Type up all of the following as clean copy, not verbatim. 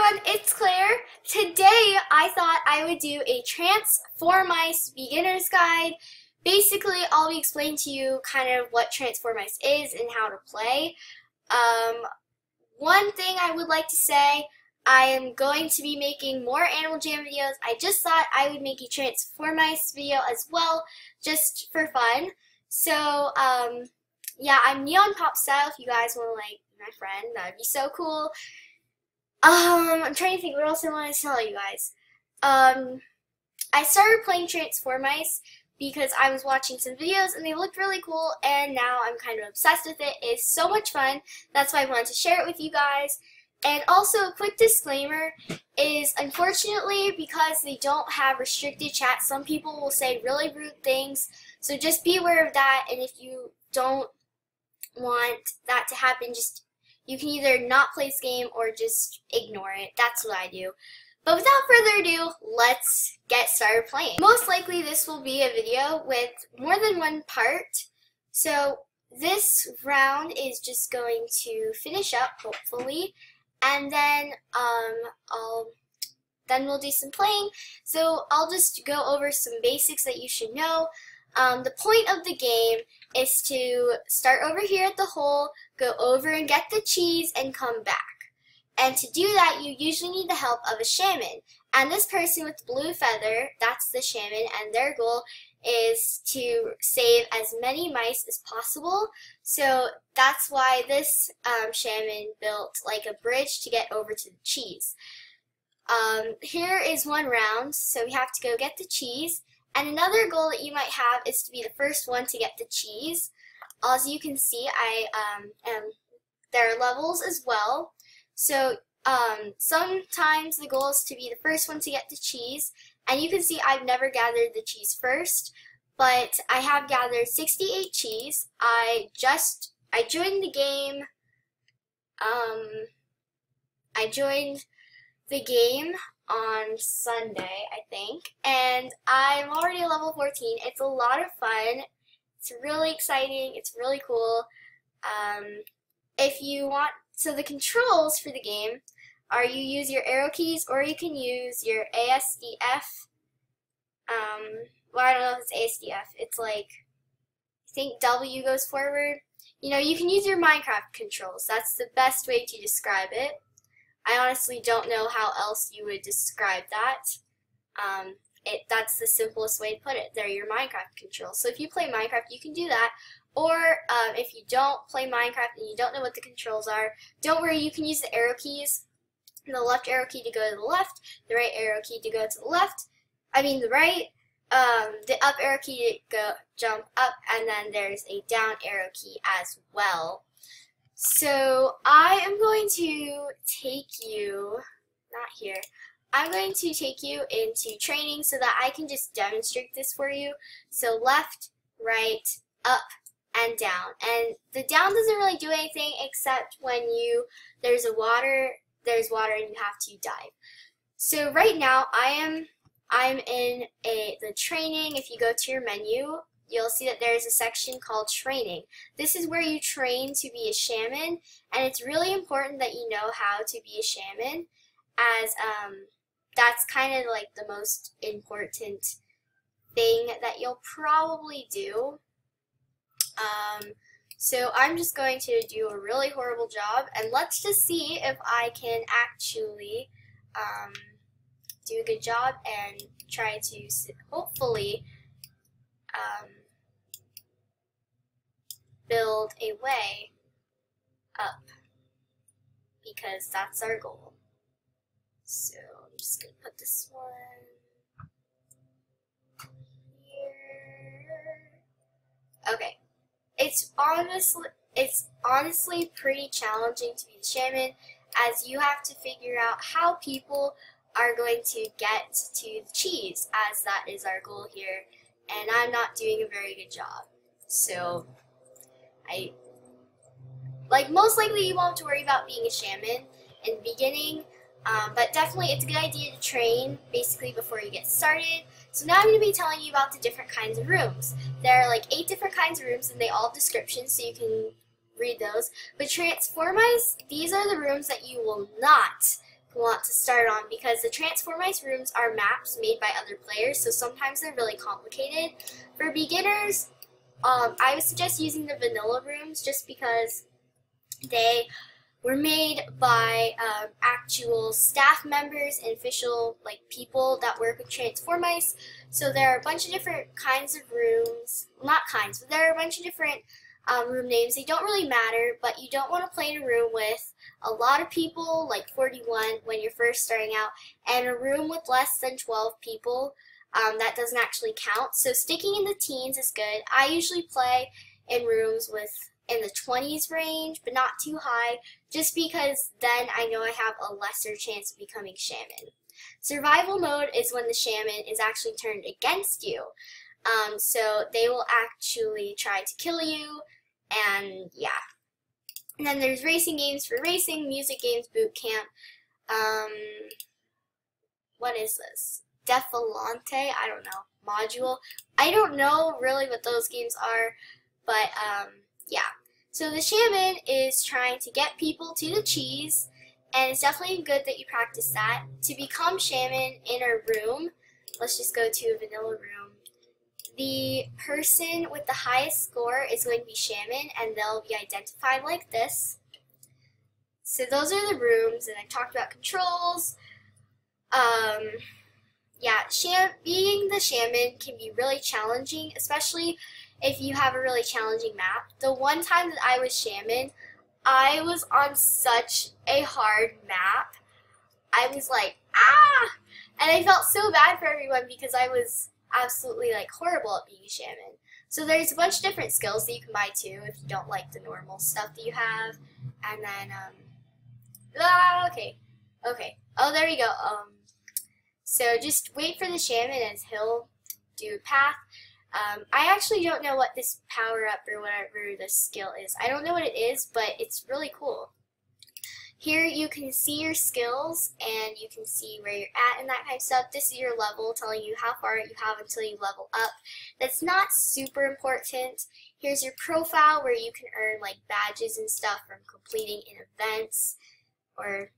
everyone, it's Claire. Today I thought I would do a Transformice beginner's guide. Basically, I'll be explaining to you kind of what Transformice is and how to play. One thing I would like to say, I am going to be making more Animal Jam videos. I just thought I would make a Transformice video as well, just for fun. So, yeah, I'm Neon Pop Style if you guys want to like be my friend. That would be so cool. I'm trying to think what else I want to tell you guys. I started playing Transformice because I was watching some videos and they looked really cool, and now I'm kind of obsessed with it. It's so much fun. That's why I wanted to share it with you guys. And also, a quick disclaimer is, unfortunately, because they don't have restricted chat, some people will say really rude things. So just be aware of that, and if you don't want that to happen, you can either not play this game or just ignore it. That's what I do. But without further ado, let's get started playing. Most likely this will be a video with more than one part. So this round is just going to finish up, hopefully. And then we'll do some playing. So I'll just go over some basics that you should know. The point of the game is to start over here at the hole, go over and get the cheese, and come back. And to do that, you usually need the help of a shaman. And this person with the blue feather, that's the shaman, and their goal is to save as many mice as possible. So that's why this shaman built like a bridge to get over to the cheese. Here is one round, so we have to go get the cheese. And another goal that you might have is to be the first one to get the cheese. As you can see, there are levels as well. So sometimes the goal is to be the first one to get the cheese. And you can see I've never gathered the cheese first, but I have gathered 68 cheese. I joined the game. I joined the game on Sunday, I think, and I'm already at level 14. It's a lot of fun. It's really exciting. It's really cool. If you want, so the controls for the game are you use your arrow keys, or you can use your ASDF. Well, I don't know if it's ASDF. It's like, I think W goes forward. You know, you can use your Minecraft controls. That's the best way to describe it. I honestly don't know how else you would describe that. That's the simplest way to put it. They're your Minecraft controls. So if you play Minecraft, you can do that. Or if you don't play Minecraft and you don't know what the controls are, don't worry, you can use the arrow keys. The left arrow key to go to the left, the right arrow key to go to the left. I mean the right. The up arrow key to go jump up, and then there's a down arrow key as well. So I am going to take you, not here, I'm going to take you into training so that I can just demonstrate this for you. So left, right, up, and down. And the down doesn't really do anything except when there's water and you have to dive. So right now I'm in the training. If you go to your menu, you'll see that there's a section called training. This is where you train to be a shaman, and it's really important that you know how to be a shaman, as that's kind of like the most important thing that you'll probably do. So I'm just going to do a really horrible job, and let's just see if I can actually do a good job and try to hopefully build a way up, because that's our goal. So I'm just going to put this one here. Okay. It's honestly pretty challenging to be the shaman, as you have to figure out how people are going to get to the cheese, as that is our goal here, and I'm not doing a very good job. So most likely you won't have to worry about being a shaman in the beginning, but definitely it's a good idea to train basically before you get started. So now I'm going to be telling you about the different kinds of rooms. There are like 8 different kinds of rooms, and they all have descriptions, so you can read those. But Transformice, these are the rooms that you will not want to start on, because the Transformice rooms are maps made by other players, so sometimes they're really complicated. For beginners, I would suggest using the vanilla rooms just because they were made by actual staff members and official people that work with Transformice. So there are a bunch of different kinds of rooms, not kinds, but there are a bunch of different room names. They don't really matter, but you don't want to play in a room with a lot of people, like 41 when you're first starting out, and a room with less than 12 people. That doesn't actually count. So sticking in the teens is good. I usually play in rooms in the 20s range, but not too high, just because then I know I have a lesser chance of becoming shaman. Survival mode is when the shaman is actually turned against you. So they will actually try to kill you, and yeah. And then there's racing games for racing, music games, boot camp. What is this? Defalante? I don't know. Module? I don't know really what those games are, but yeah. So the shaman is trying to get people to the cheese, and it's definitely good that you practice that. To become shaman in a room, let's just go to a vanilla room. The person with the highest score is going to be shaman, and they'll be identified like this. So those are the rooms, and I talked about controls. Yeah, being the shaman can be really challenging, especially if you have a really challenging map. The one time that I was shaman, I was on such a hard map. I was like, ah! And I felt so bad for everyone because I was absolutely horrible at being a shaman. So there's a bunch of different skills that you can buy too if you don't like the normal stuff that you have. And then, okay. Oh, there we go. So just wait for the shaman as he'll do a path. I actually don't know what this power up or whatever this skill is. I don't know what it is, but it's really cool. Here you can see your skills and you can see where you're at and that kind of stuff. This is your level, telling you how far you have until you level up. That's not super important. Here's your profile where you can earn badges and stuff from completing in events, or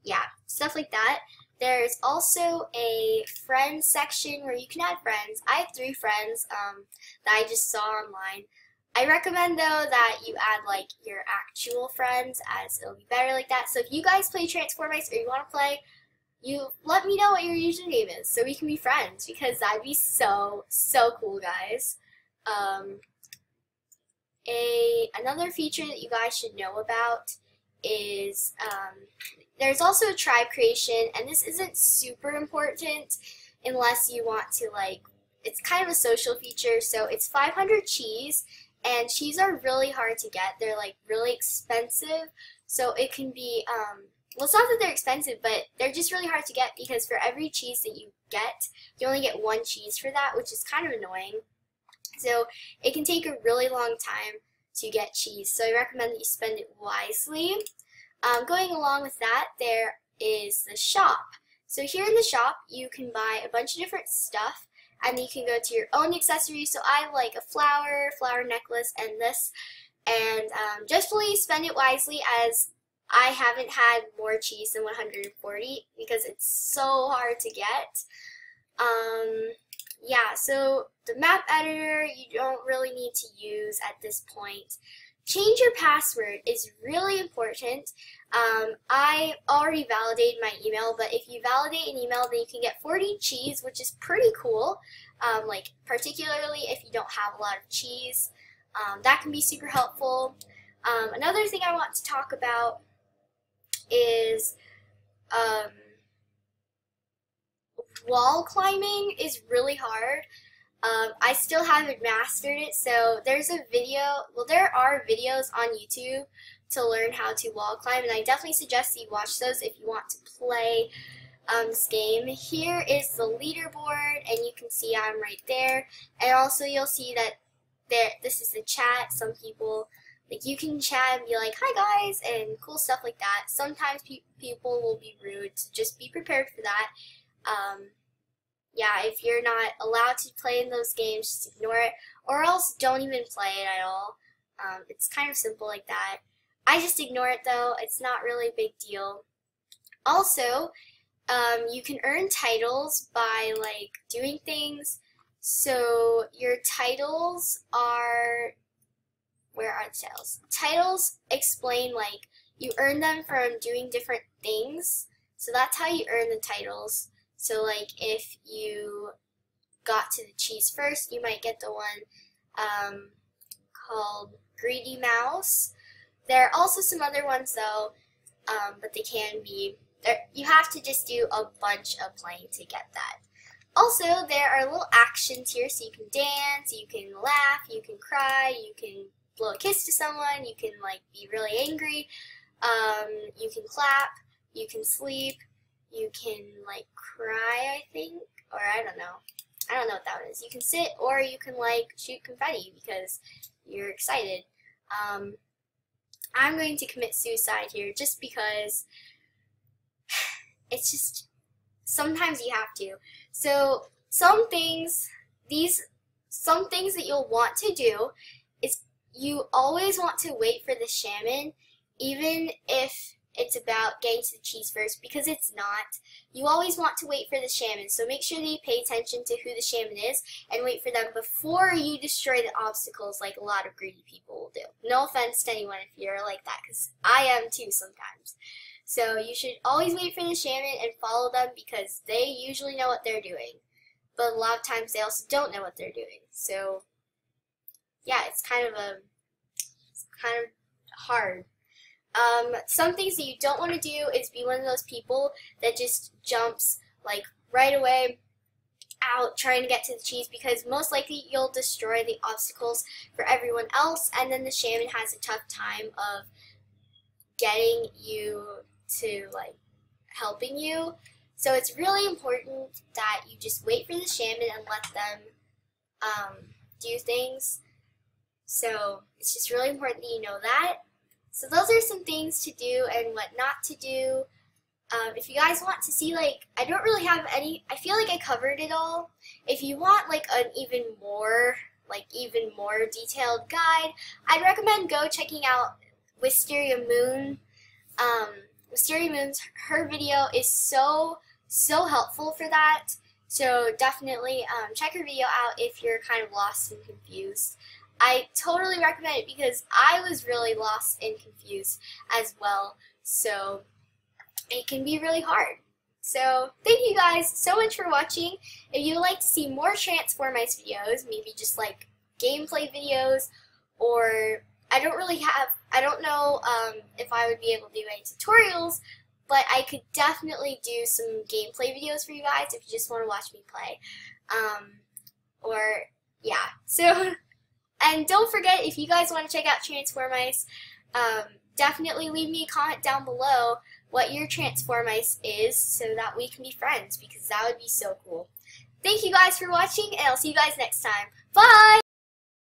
yeah, stuff like that. There's also a friends section where you can add friends. I have 3 friends that I just saw online. I recommend though that you add your actual friends, as it'll be better like that. So if you guys play Transformice or you want to play, you let me know what your username is so we can be friends, because that'd be so cool, guys. Another feature that you guys should know about is there's also a tribe creation, and this isn't super important unless you want to it's kind of a social feature. So it's 500 cheese, and cheese are really hard to get. They're really expensive, so it can be well, it's not that they're expensive, but they're just really hard to get because for every cheese that you get, you only get 1 cheese for that, which is kind of annoying. So it can take a really long time to get cheese, so I recommend that you spend it wisely. Going along with that, there is the shop. So here in the shop, you can buy a bunch of different stuff, and you can go to your own accessories. So I have a flower necklace, and this. And just please spend it wisely, as I haven't had more cheese than 140 because it's so hard to get. Yeah, so the map editor you don't really need to use at this point. Change your password is really important. I already validated my email, but if you validate an email, then you can get 40 cheese, which is pretty cool. Particularly if you don't have a lot of cheese, that can be super helpful. Another thing I want to talk about is wall climbing is really hard. I still haven't mastered it, so there's a video, well, there are videos on YouTube to learn how to wall climb, and I definitely suggest that you watch those if you want to play this game. Here is the leaderboard, and you can see I'm right there, and also you'll see that this is the chat. Some people, you can chat and be like, hi guys, and cool stuff like that. Sometimes people will be rude, so just be prepared for that. Yeah, if you're not allowed to play in those games, just ignore it, or else don't even play it at all. It's kind of simple like that. I just ignore it though. It's not really a big deal. Also, you can earn titles by like doing things. So your titles are, where are the titles? Titles explain like you earn them from doing different things. So that's how you earn the titles. So like if you got to the cheese first, you might get the one called Greedy Mouse. There are also some other ones though, but they can be, you have to just do a bunch of playing to get that. Also, there are little actions here, so you can dance, you can laugh, you can cry, you can blow a kiss to someone, you can like be really angry, you can clap, you can sleep, you can like cry, I think, or I don't know what that one is. You can sit, or you can like shoot confetti because you're excited. I'm going to commit suicide here just because it's just, sometimes you have to. So some things that you'll want to do is you always want to wait for the shaman, even if it's about getting to the cheese first, because it's not. You always want to wait for the shaman, so make sure that you pay attention to who the shaman is and wait for them before you destroy the obstacles like a lot of greedy people will do. No offense to anyone if you're like that, because I am too sometimes. So you should always wait for the shaman and follow them because they usually know what they're doing. But a lot of times they also don't know what they're doing. So yeah, it's kind of hard. Some things that you don't want to do is be one of those people that just jumps like right away out trying to get to the cheese, because most likely you'll destroy the obstacles for everyone else, and then the shaman has a tough time of getting you to like helping you. So it's really important that you just wait for the shaman and let them do things. So it's just really important that you know that. So those are some things to do and what not to do. If you guys want to see, like, I don't really have any, I feel like I covered it all. If you want like an even more detailed guide, I'd recommend go checking out Wisteria Moon. Wisteria Moon's, her video is so helpful for that. So definitely check her video out if you're kind of lost and confused. I totally recommend it because I was really lost and confused as well. So it can be really hard. So thank you guys so much for watching. If you would like to see more Transformice videos, maybe just like gameplay videos, or I don't know if I would be able to do any tutorials, but I could definitely do some gameplay videos for you guys if you just want to watch me play. Yeah, so, and don't forget, if you guys want to check out Transformice, definitely leave me a comment down below what your Transformice is so that we can be friends, because that would be so cool. Thank you guys for watching, and I'll see you guys next time. Bye!